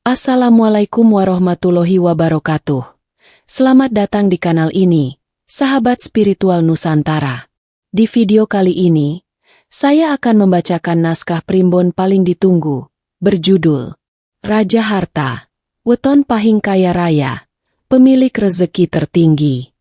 Assalamualaikum warahmatullahi wabarakatuh. Selamat datang di kanal ini, sahabat spiritual Nusantara. Di video kali ini, saya akan membacakan naskah primbon paling ditunggu, berjudul Raja Harta, Weton Pahing Kaya Raya, Pemilik Rezeki Tertinggi.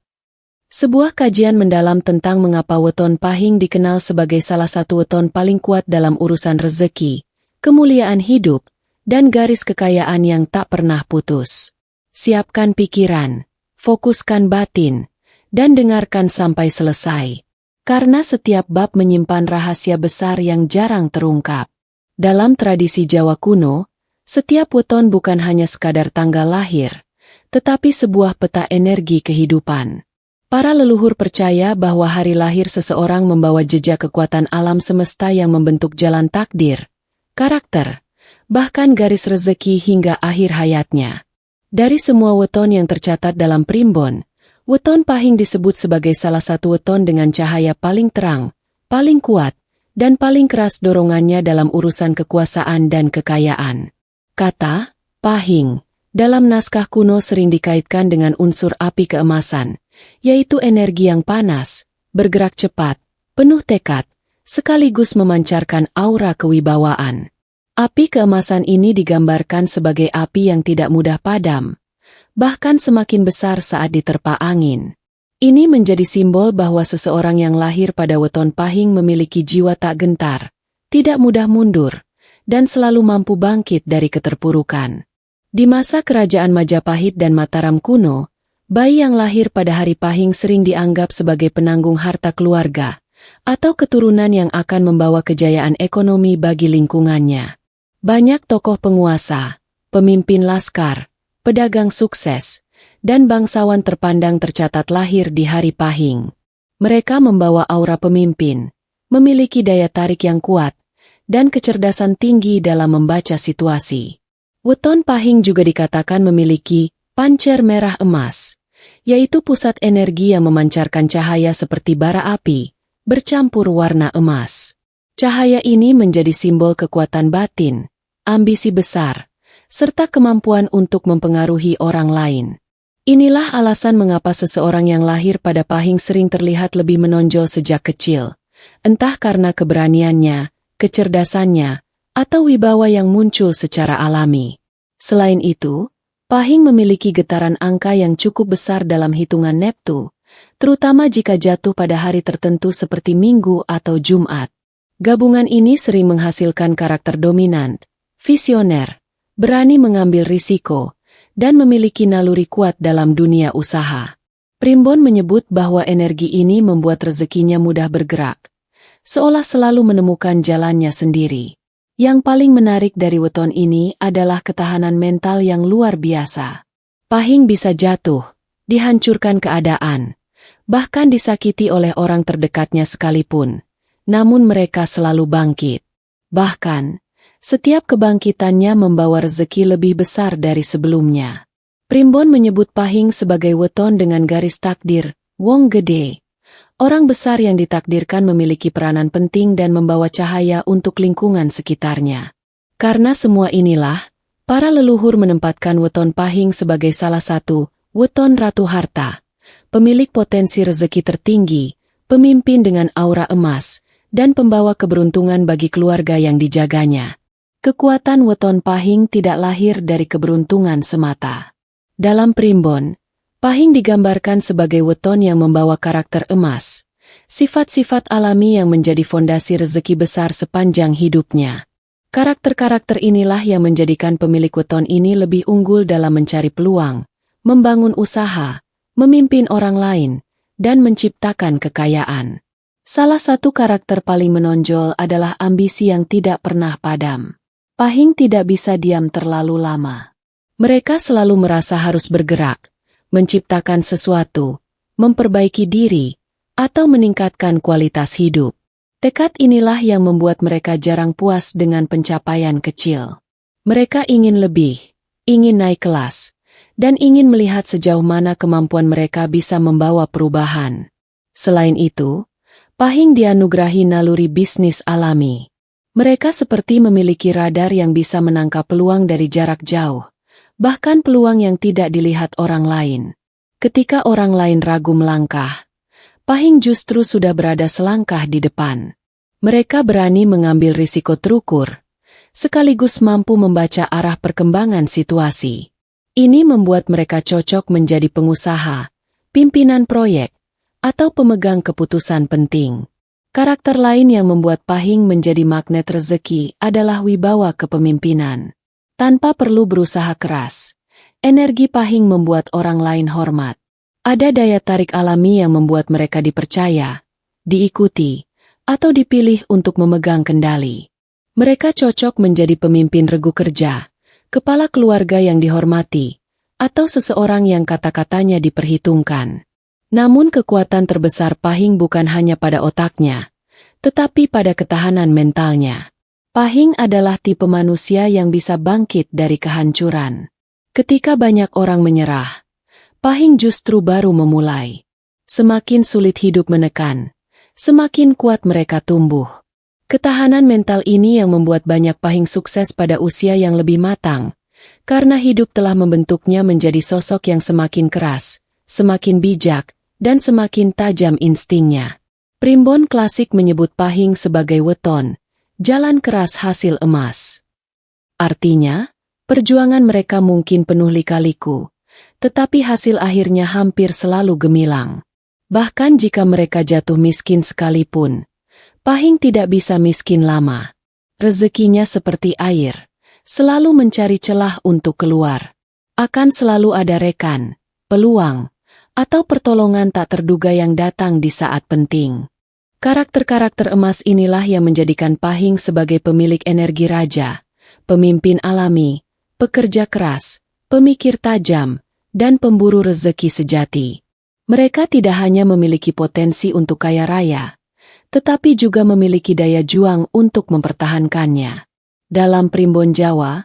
Sebuah kajian mendalam tentang mengapa Weton Pahing dikenal sebagai salah satu weton paling kuat dalam urusan rezeki, kemuliaan hidup, dan garis kekayaan yang tak pernah putus. Siapkan pikiran, fokuskan batin, dan dengarkan sampai selesai. Karena setiap bab menyimpan rahasia besar yang jarang terungkap. Dalam tradisi Jawa kuno, setiap weton bukan hanya sekadar tanggal lahir, tetapi sebuah peta energi kehidupan. Para leluhur percaya bahwa hari lahir seseorang membawa jejak kekuatan alam semesta yang membentuk jalan takdir, karakter, bahkan garis rezeki hingga akhir hayatnya. Dari semua weton yang tercatat dalam primbon, weton Pahing disebut sebagai salah satu weton dengan cahaya paling terang, paling kuat, dan paling keras dorongannya dalam urusan kekuasaan dan kekayaan. Kata Pahing dalam naskah kuno sering dikaitkan dengan unsur api keemasan, yaitu energi yang panas, bergerak cepat, penuh tekad, sekaligus memancarkan aura kewibawaan. Api keemasan ini digambarkan sebagai api yang tidak mudah padam, bahkan semakin besar saat diterpa angin. Ini menjadi simbol bahwa seseorang yang lahir pada weton Pahing memiliki jiwa tak gentar, tidak mudah mundur, dan selalu mampu bangkit dari keterpurukan. Di masa kerajaan Majapahit dan Mataram kuno, bayi yang lahir pada hari Pahing sering dianggap sebagai penanggung harta keluarga, atau keturunan yang akan membawa kejayaan ekonomi bagi lingkungannya. Banyak tokoh penguasa, pemimpin laskar, pedagang sukses, dan bangsawan terpandang tercatat lahir di hari Pahing. Mereka membawa aura pemimpin, memiliki daya tarik yang kuat, dan kecerdasan tinggi dalam membaca situasi. Weton Pahing juga dikatakan memiliki pancer merah emas, yaitu pusat energi yang memancarkan cahaya seperti bara api, bercampur warna emas. Cahaya ini menjadi simbol kekuatan batin, ambisi besar, serta kemampuan untuk mempengaruhi orang lain. Inilah alasan mengapa seseorang yang lahir pada Pahing sering terlihat lebih menonjol sejak kecil, entah karena keberaniannya, kecerdasannya, atau wibawa yang muncul secara alami. Selain itu, Pahing memiliki getaran angka yang cukup besar dalam hitungan neptu, terutama jika jatuh pada hari tertentu seperti Minggu atau Jumat. Gabungan ini sering menghasilkan karakter dominan, visioner, berani mengambil risiko, dan memiliki naluri kuat dalam dunia usaha. Primbon menyebut bahwa energi ini membuat rezekinya mudah bergerak, seolah selalu menemukan jalannya sendiri. Yang paling menarik dari weton ini adalah ketahanan mental yang luar biasa. Pahing bisa jatuh, dihancurkan keadaan, bahkan disakiti oleh orang terdekatnya sekalipun. Namun mereka selalu bangkit. Bahkan, setiap kebangkitannya membawa rezeki lebih besar dari sebelumnya. Primbon menyebut Pahing sebagai weton dengan garis takdir, wong gede. Orang besar yang ditakdirkan memiliki peranan penting dan membawa cahaya untuk lingkungan sekitarnya. Karena semua inilah, para leluhur menempatkan weton Pahing sebagai salah satu weton Ratu Harta, pemilik potensi rezeki tertinggi, pemimpin dengan aura emas, dan pembawa keberuntungan bagi keluarga yang dijaganya. Kekuatan weton Pahing tidak lahir dari keberuntungan semata. Dalam primbon, Pahing digambarkan sebagai weton yang membawa karakter emas, sifat-sifat alami yang menjadi fondasi rezeki besar sepanjang hidupnya. Karakter-karakter inilah yang menjadikan pemilik weton ini lebih unggul dalam mencari peluang, membangun usaha, memimpin orang lain, dan menciptakan kekayaan. Salah satu karakter paling menonjol adalah ambisi yang tidak pernah padam. Pahing tidak bisa diam terlalu lama. Mereka selalu merasa harus bergerak, menciptakan sesuatu, memperbaiki diri, atau meningkatkan kualitas hidup. Tekad inilah yang membuat mereka jarang puas dengan pencapaian kecil. Mereka ingin lebih, ingin naik kelas, dan ingin melihat sejauh mana kemampuan mereka bisa membawa perubahan. Selain itu, Pahing dianugerahi naluri bisnis alami. Mereka seperti memiliki radar yang bisa menangkap peluang dari jarak jauh, Bahkan peluang yang tidak dilihat orang lain. Ketika orang lain ragu melangkah, Pahing justru sudah berada selangkah di depan. Mereka berani mengambil risiko terukur, sekaligus mampu membaca arah perkembangan situasi. Ini membuat mereka cocok menjadi pengusaha, pimpinan proyek, atau pemegang keputusan penting. Karakter lain yang membuat Pahing menjadi magnet rezeki adalah wibawa kepemimpinan. Tanpa perlu berusaha keras, energi Pahing membuat orang lain hormat. Ada daya tarik alami yang membuat mereka dipercaya, diikuti, atau dipilih untuk memegang kendali. Mereka cocok menjadi pemimpin regu kerja, kepala keluarga yang dihormati, atau seseorang yang kata-katanya diperhitungkan. Namun kekuatan terbesar Pahing bukan hanya pada otaknya, tetapi pada ketahanan mentalnya. Pahing adalah tipe manusia yang bisa bangkit dari kehancuran. Ketika banyak orang menyerah, Pahing justru baru memulai. Semakin sulit hidup menekan, semakin kuat mereka tumbuh. Ketahanan mental ini yang membuat banyak Pahing sukses pada usia yang lebih matang, karena hidup telah membentuknya menjadi sosok yang semakin keras, semakin bijak, dan semakin tajam instingnya. Primbon klasik menyebut Pahing sebagai weton, jalan keras hasil emas. Artinya, perjuangan mereka mungkin penuh lika-liku, tetapi hasil akhirnya hampir selalu gemilang. Bahkan jika mereka jatuh miskin sekalipun, Pahing tidak bisa miskin lama. Rezekinya seperti air, selalu mencari celah untuk keluar. Akan selalu ada rekan, peluang, atau pertolongan tak terduga yang datang di saat penting. Karakter-karakter emas inilah yang menjadikan Pahing sebagai pemilik energi raja, pemimpin alami, pekerja keras, pemikir tajam, dan pemburu rezeki sejati. Mereka tidak hanya memiliki potensi untuk kaya raya, tetapi juga memiliki daya juang untuk mempertahankannya. Dalam primbon Jawa,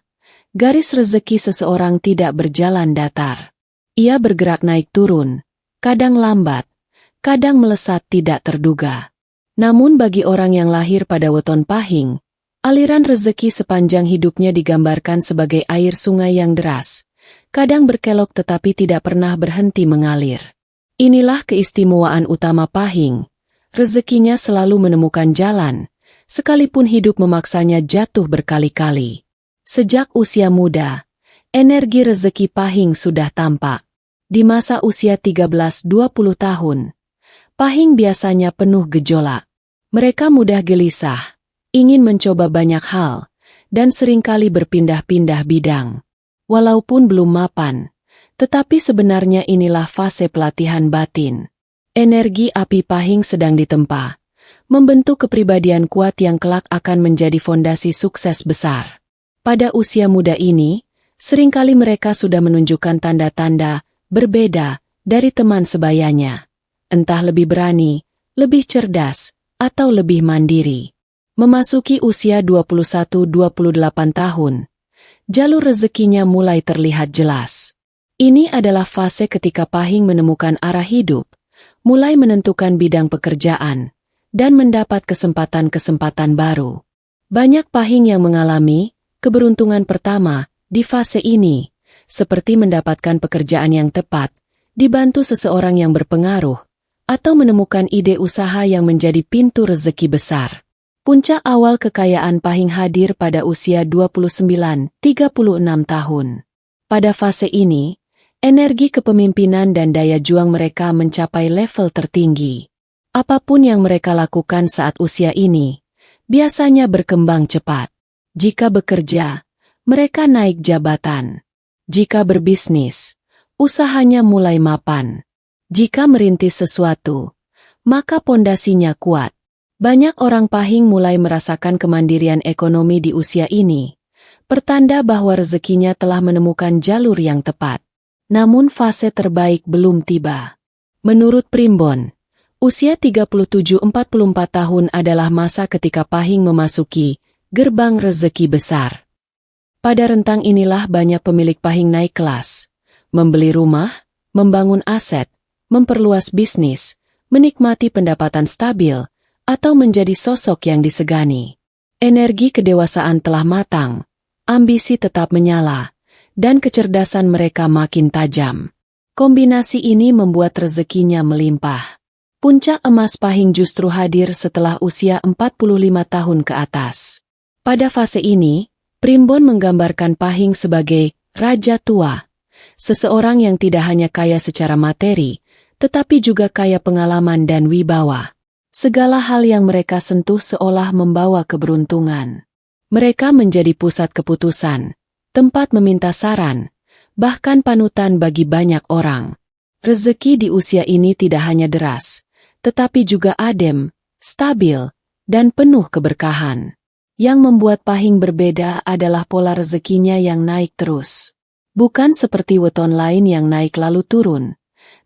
garis rezeki seseorang tidak berjalan datar. Ia bergerak naik turun, kadang lambat, kadang melesat tidak terduga. Namun bagi orang yang lahir pada weton Pahing, aliran rezeki sepanjang hidupnya digambarkan sebagai air sungai yang deras, kadang berkelok tetapi tidak pernah berhenti mengalir. Inilah keistimewaan utama Pahing. Rezekinya selalu menemukan jalan, sekalipun hidup memaksanya jatuh berkali-kali. Sejak usia muda, energi rezeki Pahing sudah tampak. Di masa usia 13-20 tahun, Pahing biasanya penuh gejolak. Mereka mudah gelisah, ingin mencoba banyak hal, dan seringkali berpindah-pindah bidang. Walaupun belum mapan, tetapi sebenarnya inilah fase pelatihan batin. Energi api Pahing sedang ditempa, membentuk kepribadian kuat yang kelak akan menjadi fondasi sukses besar. Pada usia muda ini, seringkali mereka sudah menunjukkan tanda-tanda berbeda dari teman sebayanya. Entah lebih berani, lebih cerdas, atau lebih mandiri. Memasuki usia 21-28 tahun, jalur rezekinya mulai terlihat jelas. Ini adalah fase ketika Pahing menemukan arah hidup, mulai menentukan bidang pekerjaan, dan mendapat kesempatan-kesempatan baru. Banyak Pahing yang mengalami keberuntungan pertama di fase ini, seperti mendapatkan pekerjaan yang tepat, dibantu seseorang yang berpengaruh, atau menemukan ide usaha yang menjadi pintu rezeki besar. Puncak awal kekayaan Pahing hadir pada usia 29-36 tahun. Pada fase ini, energi kepemimpinan dan daya juang mereka mencapai level tertinggi. Apapun yang mereka lakukan saat usia ini, biasanya berkembang cepat. Jika bekerja, mereka naik jabatan. Jika berbisnis, usahanya mulai mapan. Jika merintis sesuatu, maka pondasinya kuat. Banyak orang Pahing mulai merasakan kemandirian ekonomi di usia ini, pertanda bahwa rezekinya telah menemukan jalur yang tepat. Namun fase terbaik belum tiba. Menurut Primbon, usia 37-44 tahun adalah masa ketika Pahing memasuki gerbang rezeki besar. Pada rentang inilah banyak pemilik Pahing naik kelas, membeli rumah, membangun aset, memperluas bisnis, menikmati pendapatan stabil, atau menjadi sosok yang disegani. Energi kedewasaan telah matang, ambisi tetap menyala, dan kecerdasan mereka makin tajam. Kombinasi ini membuat rezekinya melimpah. Puncak emas Pahing justru hadir setelah usia 45 tahun ke atas. Pada fase ini, Primbon menggambarkan Pahing sebagai raja tua, seseorang yang tidak hanya kaya secara materi, tetapi juga kaya pengalaman dan wibawa. Segala hal yang mereka sentuh seolah membawa keberuntungan. Mereka menjadi pusat keputusan, tempat meminta saran, bahkan panutan bagi banyak orang. Rezeki di usia ini tidak hanya deras, tetapi juga adem, stabil, dan penuh keberkahan. Yang membuat Pahing berbeda adalah pola rezekinya yang naik terus. Bukan seperti weton lain yang naik lalu turun,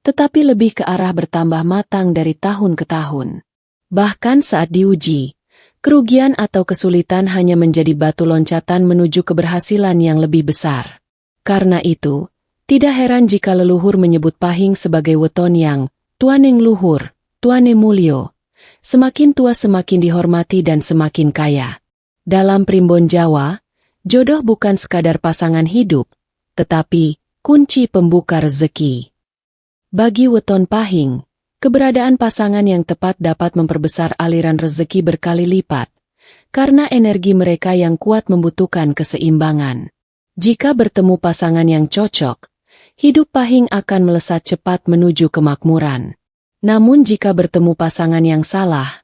tetapi lebih ke arah bertambah matang dari tahun ke tahun. Bahkan saat diuji, kerugian atau kesulitan hanya menjadi batu loncatan menuju keberhasilan yang lebih besar. Karena itu, tidak heran jika leluhur menyebut Pahing sebagai weton yang tuaneng luhur, tuane mulyo, semakin tua semakin dihormati dan semakin kaya. Dalam Primbon Jawa, jodoh bukan sekadar pasangan hidup, tetapi kunci pembuka rezeki. Bagi weton Pahing, keberadaan pasangan yang tepat dapat memperbesar aliran rezeki berkali lipat, karena energi mereka yang kuat membutuhkan keseimbangan. Jika bertemu pasangan yang cocok, hidup Pahing akan melesat cepat menuju kemakmuran. Namun jika bertemu pasangan yang salah,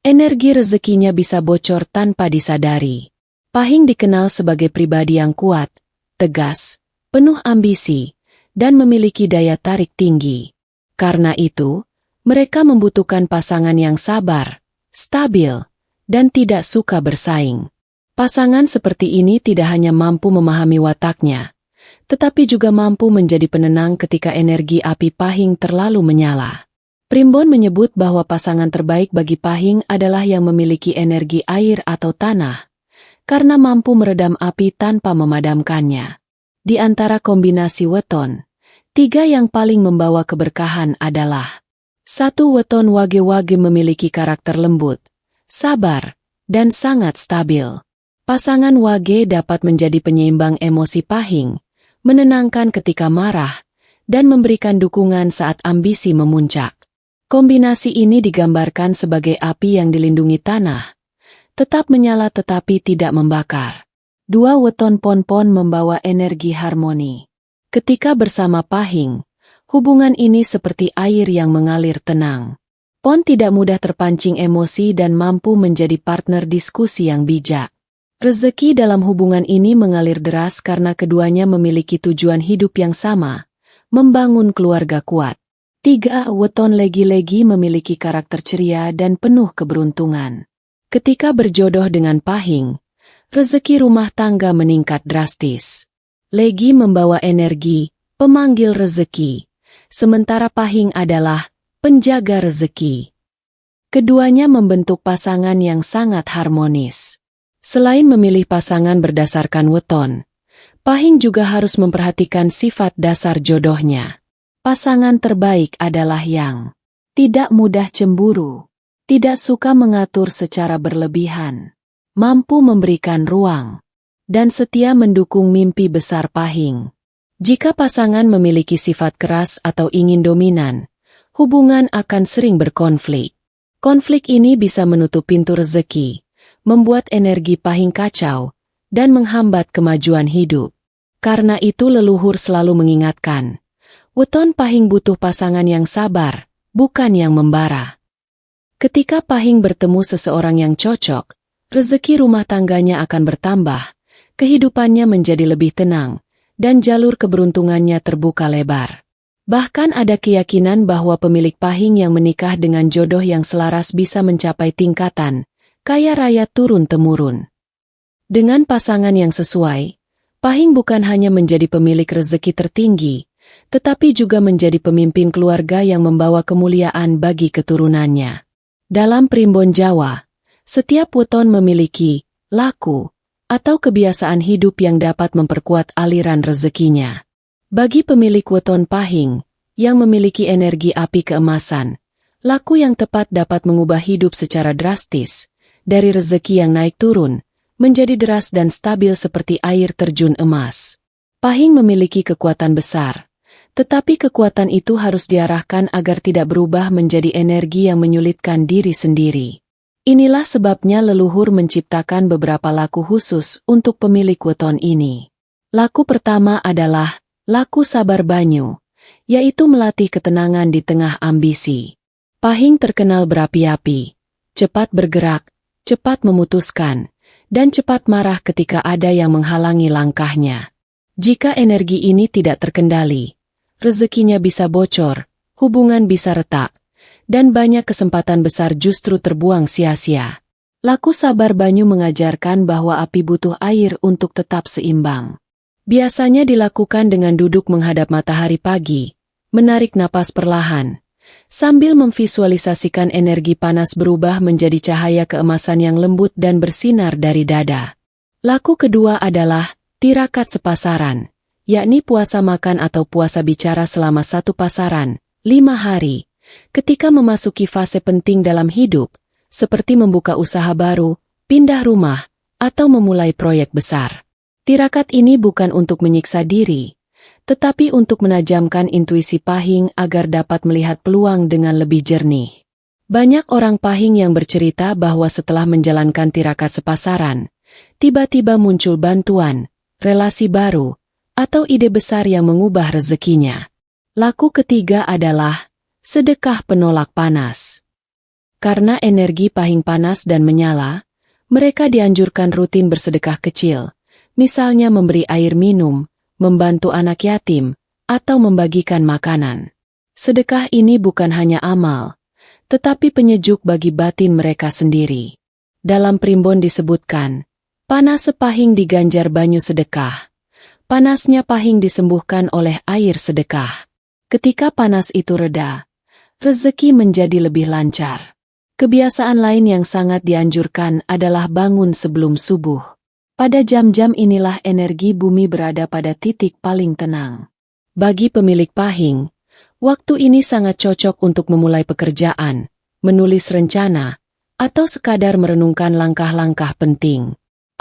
energi rezekinya bisa bocor tanpa disadari. Pahing dikenal sebagai pribadi yang kuat, tegas, penuh ambisi, dan memiliki daya tarik tinggi. Karena itu, mereka membutuhkan pasangan yang sabar, stabil, dan tidak suka bersaing. Pasangan seperti ini tidak hanya mampu memahami wataknya, tetapi juga mampu menjadi penenang ketika energi api Pahing terlalu menyala. Primbon menyebut bahwa pasangan terbaik bagi Pahing adalah yang memiliki energi air atau tanah, karena mampu meredam api tanpa memadamkannya. Di antara kombinasi weton, 3 yang paling membawa keberkahan adalah 1. Weton Wage-Wage memiliki karakter lembut, sabar, dan sangat stabil. Pasangan Wage dapat menjadi penyeimbang emosi Pahing, menenangkan ketika marah, dan memberikan dukungan saat ambisi memuncak. Kombinasi ini digambarkan sebagai api yang dilindungi tanah, tetap menyala tetapi tidak membakar. 2. Weton Pon-Pon membawa energi harmoni. Ketika bersama Pahing, hubungan ini seperti air yang mengalir tenang. Pon tidak mudah terpancing emosi dan mampu menjadi partner diskusi yang bijak. Rezeki dalam hubungan ini mengalir deras karena keduanya memiliki tujuan hidup yang sama, membangun keluarga kuat. 3. Weton Legi-Legi memiliki karakter ceria dan penuh keberuntungan. Ketika berjodoh dengan Pahing, rezeki rumah tangga meningkat drastis. Legi membawa energi, pemanggil rezeki, sementara Pahing adalah penjaga rezeki. Keduanya membentuk pasangan yang sangat harmonis. Selain memilih pasangan berdasarkan weton, Pahing juga harus memperhatikan sifat dasar jodohnya. Pasangan terbaik adalah yang tidak mudah cemburu, tidak suka mengatur secara berlebihan, mampu memberikan ruang, dan setia mendukung mimpi besar Pahing. Jika pasangan memiliki sifat keras atau ingin dominan, hubungan akan sering berkonflik. Konflik ini bisa menutup pintu rezeki, membuat energi Pahing kacau, dan menghambat kemajuan hidup. Karena itu leluhur selalu mengingatkan, weton Pahing butuh pasangan yang sabar, bukan yang membara. Ketika Pahing bertemu seseorang yang cocok, rezeki rumah tangganya akan bertambah, kehidupannya menjadi lebih tenang, dan jalur keberuntungannya terbuka lebar. Bahkan ada keyakinan bahwa pemilik Pahing yang menikah dengan jodoh yang selaras bisa mencapai tingkatan kaya raya turun-temurun. Dengan pasangan yang sesuai, Pahing bukan hanya menjadi pemilik rezeki tertinggi, tetapi juga menjadi pemimpin keluarga yang membawa kemuliaan bagi keturunannya. Dalam Primbon Jawa, setiap weton memiliki laku atau kebiasaan hidup yang dapat memperkuat aliran rezekinya. Bagi pemilik weton Pahing, yang memiliki energi api keemasan, laku yang tepat dapat mengubah hidup secara drastis, dari rezeki yang naik turun, menjadi deras dan stabil seperti air terjun emas. Pahing memiliki kekuatan besar, tetapi kekuatan itu harus diarahkan agar tidak berubah menjadi energi yang menyulitkan diri sendiri. Inilah sebabnya leluhur menciptakan beberapa laku khusus untuk pemilik weton ini. Laku pertama adalah laku sabar banyu, yaitu melatih ketenangan di tengah ambisi. Pahing terkenal berapi-api, cepat bergerak, cepat memutuskan, dan cepat marah ketika ada yang menghalangi langkahnya. Jika energi ini tidak terkendali, rezekinya bisa bocor, hubungan bisa retak, dan banyak kesempatan besar justru terbuang sia-sia. Laku sabar banyu mengajarkan bahwa api butuh air untuk tetap seimbang. Biasanya dilakukan dengan duduk menghadap matahari pagi, menarik napas perlahan, sambil memvisualisasikan energi panas berubah menjadi cahaya keemasan yang lembut dan bersinar dari dada. Laku kedua adalah tirakat sepasaran, yakni puasa makan atau puasa bicara selama 1 pasaran, 5 hari, ketika memasuki fase penting dalam hidup, seperti membuka usaha baru, pindah rumah, atau memulai proyek besar. Tirakat ini bukan untuk menyiksa diri, tetapi untuk menajamkan intuisi pahing agar dapat melihat peluang dengan lebih jernih. Banyak orang pahing yang bercerita bahwa setelah menjalankan tirakat sepasaran, tiba-tiba muncul bantuan, relasi baru, atau ide besar yang mengubah rezekinya. Laku ketiga adalah sedekah penolak panas. Karena energi pahing panas dan menyala, mereka dianjurkan rutin bersedekah kecil, misalnya memberi air minum, membantu anak yatim, atau membagikan makanan. Sedekah ini bukan hanya amal, tetapi penyejuk bagi batin mereka sendiri. Dalam primbon disebutkan, panas sepahing diganjar banyu sedekah. Panasnya pahing disembuhkan oleh air sedekah. Ketika panas itu reda, rezeki menjadi lebih lancar. Kebiasaan lain yang sangat dianjurkan adalah bangun sebelum subuh. Pada jam-jam inilah energi bumi berada pada titik paling tenang. Bagi pemilik pahing, waktu ini sangat cocok untuk memulai pekerjaan, menulis rencana, atau sekadar merenungkan langkah-langkah penting.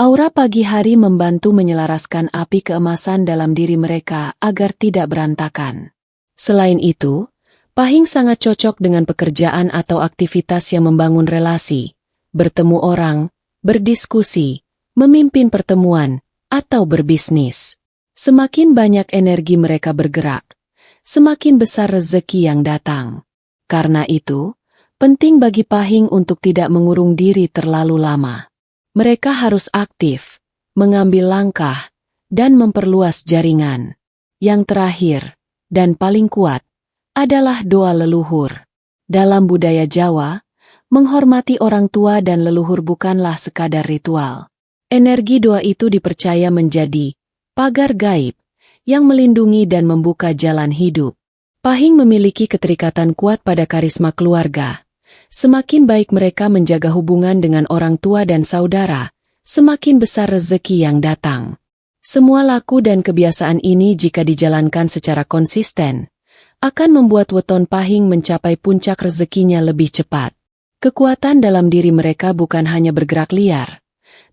Aura pagi hari membantu menyelaraskan api keemasan dalam diri mereka agar tidak berantakan. Selain itu, pahing sangat cocok dengan pekerjaan atau aktivitas yang membangun relasi, bertemu orang, berdiskusi, memimpin pertemuan, atau berbisnis. Semakin banyak energi mereka bergerak, semakin besar rezeki yang datang. Karena itu, penting bagi pahing untuk tidak mengurung diri terlalu lama. Mereka harus aktif, mengambil langkah, dan memperluas jaringan. Yang terakhir, dan paling kuat, adalah doa leluhur. Dalam budaya Jawa, menghormati orang tua dan leluhur bukanlah sekadar ritual. Energi doa itu dipercaya menjadi pagar gaib yang melindungi dan membuka jalan hidup. Pahing memiliki keterikatan kuat pada karisma keluarga. Semakin baik mereka menjaga hubungan dengan orang tua dan saudara, semakin besar rezeki yang datang. Semua laku dan kebiasaan ini jika dijalankan secara konsisten, akan membuat weton pahing mencapai puncak rezekinya lebih cepat. Kekuatan dalam diri mereka bukan hanya bergerak liar,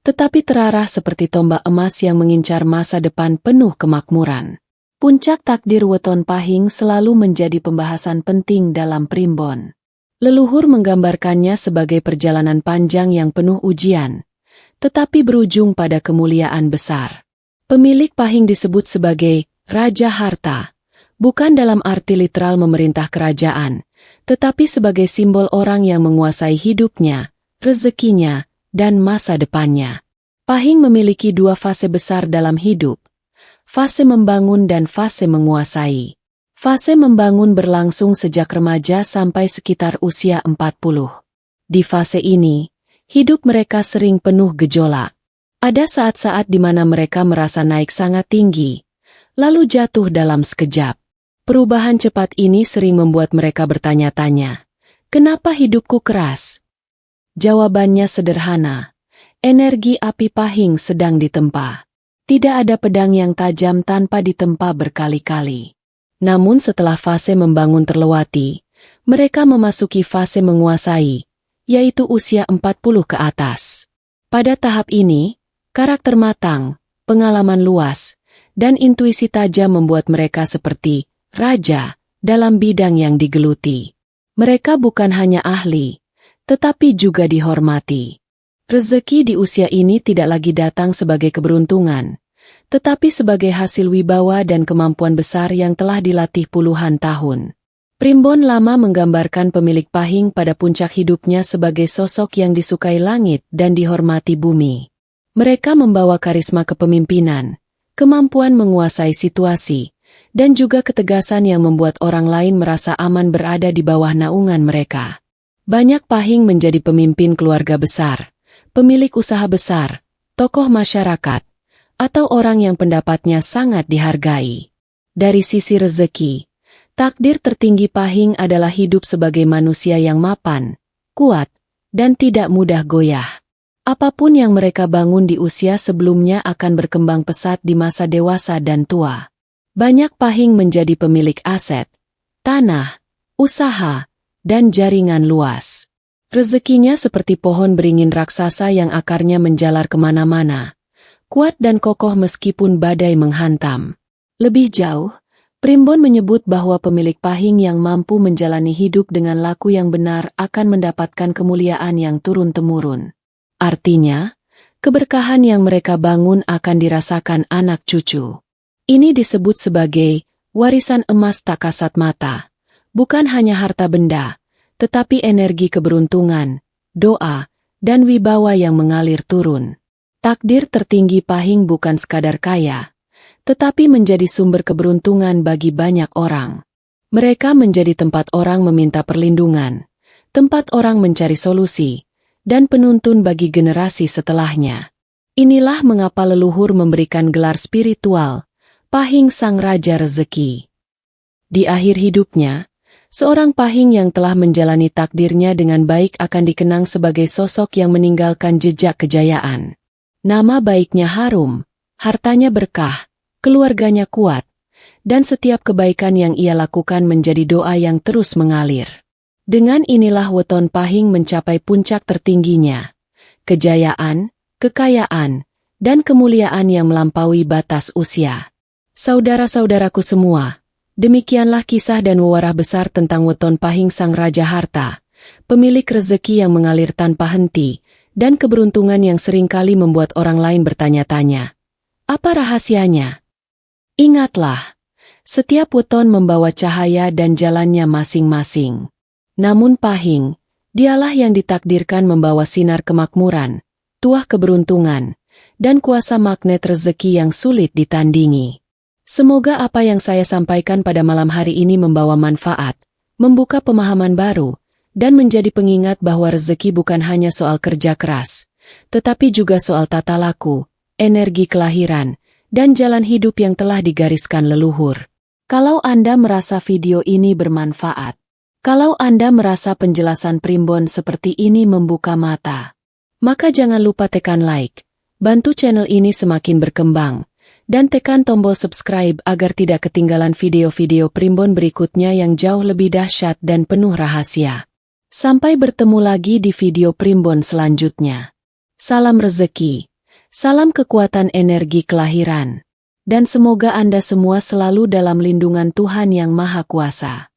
tetapi terarah seperti tombak emas yang mengincar masa depan penuh kemakmuran. Puncak takdir weton pahing selalu menjadi pembahasan penting dalam primbon. Leluhur menggambarkannya sebagai perjalanan panjang yang penuh ujian, tetapi berujung pada kemuliaan besar. Pemilik pahing disebut sebagai Raja Harta, bukan dalam arti literal memerintah kerajaan, tetapi sebagai simbol orang yang menguasai hidupnya, rezekinya, dan masa depannya. Pahing memiliki 2 fase besar dalam hidup, fase membangun dan fase menguasai. Fase membangun berlangsung sejak remaja sampai sekitar usia 40. Di fase ini, hidup mereka sering penuh gejolak. Ada saat-saat di mana mereka merasa naik sangat tinggi, lalu jatuh dalam sekejap. Perubahan cepat ini sering membuat mereka bertanya-tanya, kenapa hidupku keras? Jawabannya sederhana, energi api pahing sedang ditempa. Tidak ada pedang yang tajam tanpa ditempa berkali-kali. Namun setelah fase membangun terlewati, mereka memasuki fase menguasai, yaitu usia 40 ke atas. Pada tahap ini, karakter matang, pengalaman luas, dan intuisi tajam membuat mereka seperti raja dalam bidang yang digeluti. Mereka bukan hanya ahli, tetapi juga dihormati. Rezeki di usia ini tidak lagi datang sebagai keberuntungan, tetapi sebagai hasil wibawa dan kemampuan besar yang telah dilatih puluhan tahun. Primbon lama menggambarkan pemilik Pahing pada puncak hidupnya sebagai sosok yang disukai langit dan dihormati bumi. Mereka membawa karisma kepemimpinan, kemampuan menguasai situasi, dan juga ketegasan yang membuat orang lain merasa aman berada di bawah naungan mereka. Banyak Pahing menjadi pemimpin keluarga besar, pemilik usaha besar, tokoh masyarakat, atau orang yang pendapatnya sangat dihargai. Dari sisi rezeki, takdir tertinggi Pahing adalah hidup sebagai manusia yang mapan, kuat, dan tidak mudah goyah. Apapun yang mereka bangun di usia sebelumnya akan berkembang pesat di masa dewasa dan tua. Banyak Pahing menjadi pemilik aset, tanah, usaha, dan jaringan luas. Rezekinya seperti pohon beringin raksasa yang akarnya menjalar kemana-mana, kuat dan kokoh meskipun badai menghantam. Lebih jauh, Primbon menyebut bahwa pemilik Pahing yang mampu menjalani hidup dengan laku yang benar akan mendapatkan kemuliaan yang turun-temurun. Artinya, keberkahan yang mereka bangun akan dirasakan anak cucu. Ini disebut sebagai warisan emas tak kasat mata. Bukan hanya harta benda, tetapi energi keberuntungan, doa, dan wibawa yang mengalir turun. Takdir tertinggi Pahing bukan sekadar kaya, tetapi menjadi sumber keberuntungan bagi banyak orang. Mereka menjadi tempat orang meminta perlindungan, tempat orang mencari solusi, dan penuntun bagi generasi setelahnya. Inilah mengapa leluhur memberikan gelar spiritual, Pahing Sang Raja Rezeki. Di akhir hidupnya, seorang Pahing yang telah menjalani takdirnya dengan baik akan dikenang sebagai sosok yang meninggalkan jejak kejayaan. Nama baiknya harum, hartanya berkah, keluarganya kuat, dan setiap kebaikan yang ia lakukan menjadi doa yang terus mengalir. Dengan inilah weton Pahing mencapai puncak tertingginya, kejayaan, kekayaan, dan kemuliaan yang melampaui batas usia. Saudara-saudaraku semua, demikianlah kisah dan wewarah besar tentang weton Pahing Sang Raja Harta, pemilik rezeki yang mengalir tanpa henti, dan keberuntungan yang seringkali membuat orang lain bertanya-tanya, apa rahasianya? Ingatlah, setiap weton membawa cahaya dan jalannya masing-masing. Namun Pahing, dialah yang ditakdirkan membawa sinar kemakmuran, tuah keberuntungan, dan kuasa magnet rezeki yang sulit ditandingi. Semoga apa yang saya sampaikan pada malam hari ini membawa manfaat, membuka pemahaman baru, dan menjadi pengingat bahwa rezeki bukan hanya soal kerja keras, tetapi juga soal tata laku, energi kelahiran, dan jalan hidup yang telah digariskan leluhur. Kalau Anda merasa video ini bermanfaat, kalau Anda merasa penjelasan Primbon seperti ini membuka mata, maka jangan lupa tekan like, bantu channel ini semakin berkembang, dan tekan tombol subscribe agar tidak ketinggalan video-video Primbon berikutnya yang jauh lebih dahsyat dan penuh rahasia. Sampai bertemu lagi di video Primbon selanjutnya. Salam rezeki, salam kekuatan energi kelahiran, dan semoga Anda semua selalu dalam lindungan Tuhan Yang Maha Kuasa.